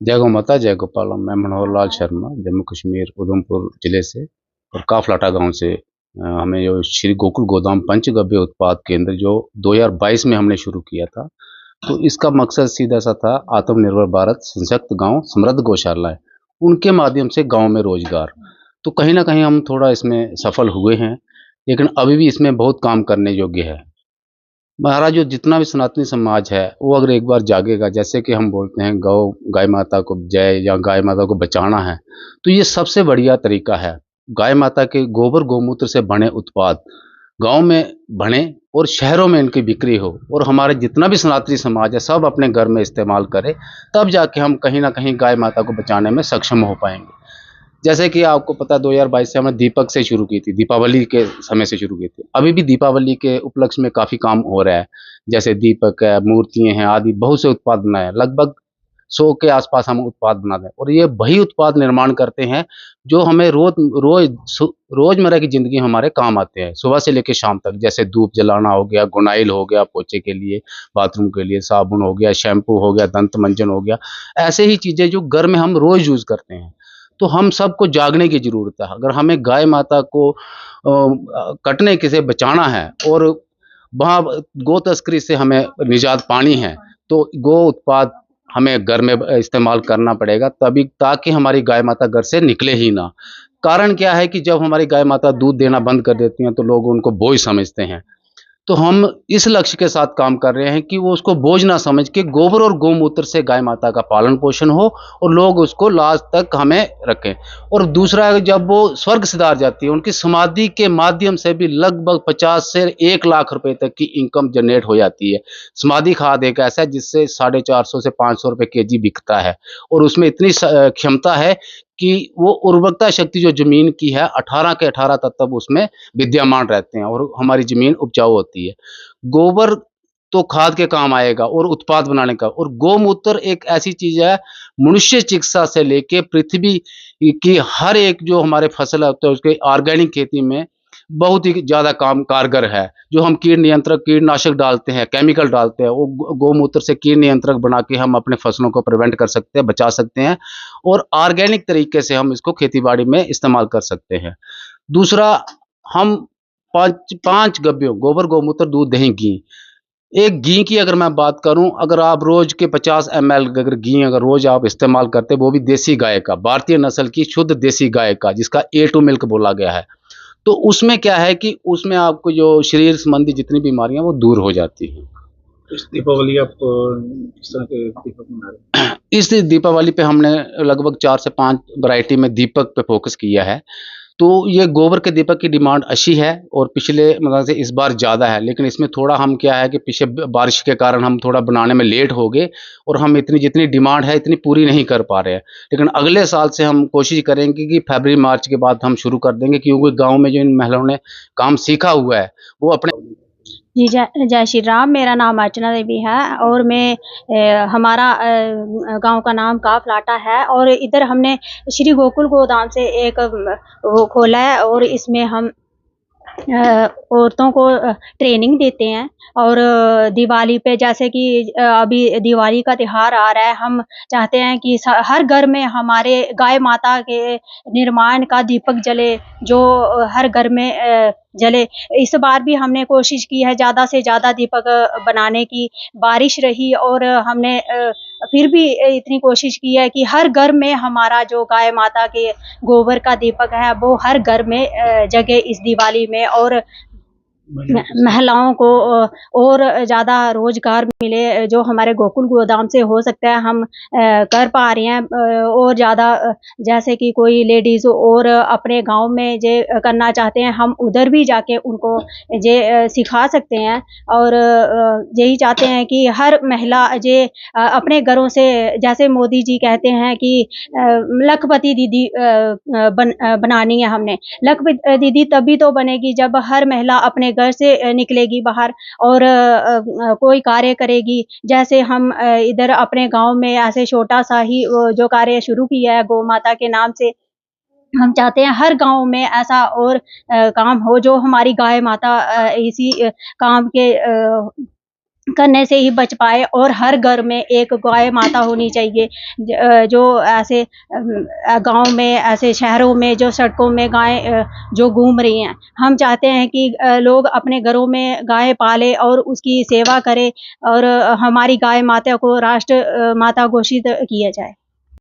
जय गौ माता जय गोपालम। मैं मनोहर लाल शर्मा जम्मू कश्मीर उधमपुर जिले से और काफलाटा गांव से हमें जो श्री गोकुल गोदाम पंचगव्य उत्पाद केंद्र जो 2022 में हमने शुरू किया था, तो इसका मकसद सीधा सा था आत्मनिर्भर भारत, सशक्त गांव, समृद्ध गौशालाएं, उनके माध्यम से गांव में रोजगार। तो कहीं ना कहीं हम थोड़ा इसमें सफल हुए हैं, लेकिन अभी भी इसमें बहुत काम करने योग्य है। महाराज, जो जितना भी सनातनी समाज है वो अगर एक बार जागेगा, जैसे कि हम बोलते हैं गौ गाय माता को जय या गाय माता को बचाना है, तो ये सबसे बढ़िया तरीका है। गाय माता के गोबर गौमूत्र से बने उत्पाद गांव में बने और शहरों में इनकी बिक्री हो, और हमारे जितना भी सनातनी समाज है सब अपने घर में इस्तेमाल करे, तब जाके हम कहीं ना कहीं गाय माता को बचाने में सक्षम हो पाएंगे। जैसे कि आपको पता है 2022 से हमने दीपक से शुरू की थी, दीपावली के समय से शुरू की थी। अभी भी दीपावली के उपलक्ष्य में काफ़ी काम हो रहा है, जैसे दीपक है, मूर्तियाँ हैं, आदि बहुत से उत्पाद बनाए हैं। लगभग 100 के आसपास हम उत्पाद बनाते हैं, और ये वही उत्पाद निर्माण करते हैं जो हमें रोजमर्रा की ज़िंदगी में हमारे काम आते हैं, सुबह से लेकर शाम तक। जैसे धूप जलाना हो गया, गुनाइल हो गया पोछे के लिए, बाथरूम के लिए साबुन हो गया, शैम्पू हो गया, दंत मंजन हो गया, ऐसे ही चीज़ें जो घर में हम रोज़ यूज़ करते हैं। तो हम सबको जागने की ज़रूरत है। अगर हमें गाय माता को कटने के से बचाना है और वहाँ गो तस्करी से हमें निजात पानी है, तो गो उत्पाद हमें घर में इस्तेमाल करना पड़ेगा, तभी ताकि हमारी गाय माता घर से निकले ही ना। कारण क्या है कि जब हमारी गाय माता दूध देना बंद कर देती हैं, तो लोग उनको बोझ समझते हैं। तो हम इस लक्ष्य के साथ काम कर रहे हैं कि वो उसको बोझ ना समझ के गोबर और गौमूत्र से गाय माता का पालन पोषण हो, और लोग उसको लास्ट तक हमें रखें। और दूसरा, जब वो स्वर्ग सिधार जाती है, उनकी समाधि के माध्यम से भी लगभग 50 से 1 लाख रुपए तक की इनकम जनरेट हो जाती है। समाधि खाद एक ऐसा है जिससे 450 से 500 रुपए केजी बिकता है, और उसमें इतनी क्षमता है कि वो उर्वरकता शक्ति जो जमीन की है 18 के 18 तत्व उसमें विद्यमान रहते हैं, और हमारी जमीन उपजाऊ होती है। गोबर तो खाद के काम आएगा और उत्पाद बनाने का, और गौमूत्र एक ऐसी चीज है, मनुष्य चिकित्सा से लेके पृथ्वी की हर एक जो हमारे फसल होते हैं उसके ऑर्गेनिक खेती में बहुत ही ज्यादा काम कारगर है। जो हम कीट नियंत्रक कीटनाशक डालते हैं, केमिकल डालते हैं, वो गौमूत्र से कीट नियंत्रक बना के हम अपने फसलों को प्रिवेंट कर सकते हैं, बचा सकते हैं, और ऑर्गेनिक तरीके से हम इसको खेती बाड़ी में इस्तेमाल कर सकते हैं। दूसरा, हम पांच पांच गव्यों गोबर गौमूत्र दूध दही घी, एक घी की अगर मैं बात करूं, अगर आप रोज के 50 ml अगर घी अगर रोज आप इस्तेमाल करते, वो भी देसी गाय का, भारतीय नस्ल की शुद्ध देसी गाय का, जिसका A2 मिल्क बोला गया है, तो उसमें क्या है कि उसमें आपको जो शरीर संबंधी जितनी बीमारियां वो दूर हो जाती हैं। इस दीपावली आप किस तरह के दीपक बना रहे हैं? इस दीपावली पे हमने लगभग 4 से 5 वैरायटी में दीपक पे फोकस किया है। तो ये गोबर के दीपक की डिमांड अच्छी है, और पिछले मतलब से इस बार ज़्यादा है, लेकिन इसमें थोड़ा हम क्या है कि पीछे बारिश के कारण हम थोड़ा बनाने में लेट हो गए, और हम इतनी जितनी डिमांड है इतनी पूरी नहीं कर पा रहे हैं। लेकिन अगले साल से हम कोशिश करेंगे कि फरवरी मार्च के बाद हम शुरू कर देंगे, क्योंकि गांव में जो इन महिलाओं ने काम सीखा हुआ है वो अपने। जी, जय जय श्री राम। मेरा नाम अर्चना देवी है, और मैं हमारा गांव का नाम काफलाटा है, और इधर हमने श्री गोकुल गोदाम से एक वो खोला है, और इसमें हम औरतों को ट्रेनिंग देते हैं। और दिवाली पे, जैसे कि अभी दिवाली का त्योहार आ रहा है, हम चाहते हैं कि हर घर में हमारे गाय माता के निर्माण का दीपक जले, जो हर घर में जले। इस बार भी हमने कोशिश की है ज़्यादा से ज़्यादा दीपक बनाने की। बारिश रही, और हमने फिर भी इतनी कोशिश की है कि हर घर में हमारा जो गाय माता के गोबर का दीपक है वो हर घर में जगे इस दिवाली में, और महिलाओं को और ज़्यादा रोजगार मिले, जो हमारे गोकुल गोदाम से हो सकता है हम कर पा रहे हैं। और ज़्यादा जैसे कि कोई लेडीज़ और अपने गांव में जे करना चाहते हैं, हम उधर भी जाके उनको जे सिखा सकते हैं। और यही चाहते हैं कि हर महिला जे अपने घरों से, जैसे मोदी जी कहते हैं कि लखपति दीदी बनानी है हमने। लखपति दीदी तभी तो बनेगी जब हर महिला अपने घर से निकलेगी बाहर, और कोई कार्य करेगी। जैसे हम इधर अपने गांव में ऐसे छोटा सा ही जो कार्य शुरू किया है गौ माता के नाम से, हम चाहते हैं हर गांव में ऐसा और काम हो, जो हमारी गाय माता इसी काम के करने से ही बच पाए, और हर घर में एक गाय माता होनी चाहिए। जो ऐसे गांव में, ऐसे शहरों में जो सड़कों में गाय जो घूम रही हैं, हम चाहते हैं कि लोग अपने घरों में गाय पाले और उसकी सेवा करें, और हमारी गाय माता को राष्ट्र माता घोषित किया जाए।